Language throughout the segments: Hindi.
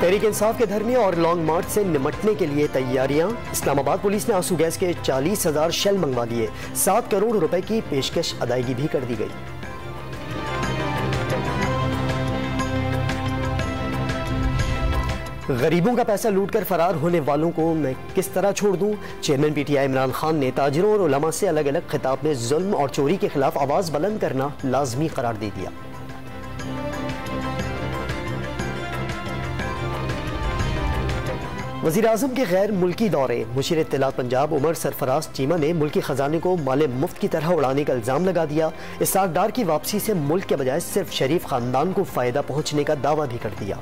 तहरीक इंसाफ के धरने और लॉन्ग मार्च से निमटने के लिए तैयारियां। इस्लामाबाद पुलिस ने आंसू गैस के 40,000 शेल मंगवा लिए। 7 करोड़ रुपए की पेशकश अदायगी भी कर दी गई। गरीबों का पैसा लूटकर फरार होने वालों को मैं किस तरह छोड़ दूं? चेयरमैन पीटीआई इमरान खान ने ताजिरों और उलमा से अलग अलग खिताब में जुल्म और चोरी के खिलाफ आवाज बुलंद करना लाजमी करार दे दिया। वज़ीर आज़म के गैर मुल्की दौरे। मुशीर इत्तलात पंजाब उमर सरफराज चीमा ने मुल्की खजाने को माले मुफ्त की तरह उड़ाने का इल्ज़ाम लगा दिया। इसाकदार की वापसी से मुल्क के बजाय सिर्फ शरीफ खानदान को फ़ायदा पहुँचने का दावा भी कर दिया।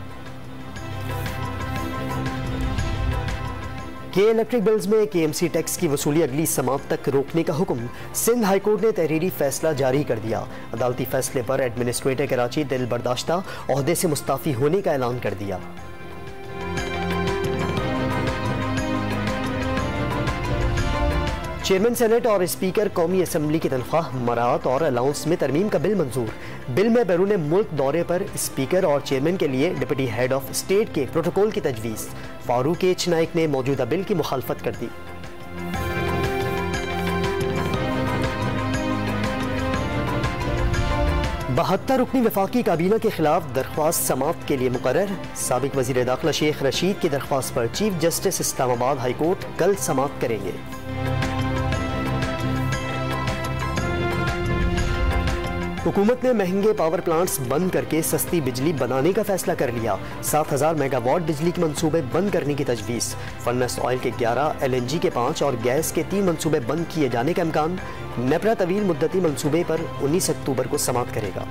के इलेक्ट्रिक बिल्स में KMC टैक्स की वसूली अगली समात तक रोकने का हुक्म। सिंध हाईकोर्ट ने तहरीरी फैसला जारी कर दिया। अदालती फैसले पर एडमिनिस्ट्रेटर कराची दिल बर्दाश्ता ओहदे से मुस्ताफ़ी होने का ऐलान कर दिया। चेयरमैन सेनेट और स्पीकर कौमी असम्बली की तनख्वाह मराहत और अलाउंस में तरमीम का बिल मंजूर। बिल में बैरून मुल्क दौरे पर स्पीकर और चेयरमैन के लिए डिप्टी हेड ऑफ स्टेट के प्रोटोकॉल की तजवीज़। फारूक एच नाइक ने मौजूदा बिल की मुखालफत कर दी। 72 रुकनी वफाकी काबीना के खिलाफ दरख्वास्त समाअत के लिए मुकर्रर। साबिक वज़ीर दाखिला शेख रशीद की दरख्वास्त पर chief justice Islamabad high court कल समाअत करेंगे। हुकूमत ने महंगे पावर प्लांट्स बंद करके सस्ती बिजली बनाने का फैसला कर लिया। 7,000 मेगावाट बिजली के मंसूबे बंद करने की तजवीज़। फर्नेस ऑयल के 11, LNG के 5 और गैस के 3 मंसूबे बंद किए जाने का इम्कान। नेपरा तवील मुद्दती मंसूबे पर 19 अक्टूबर को समाप्त करेगा।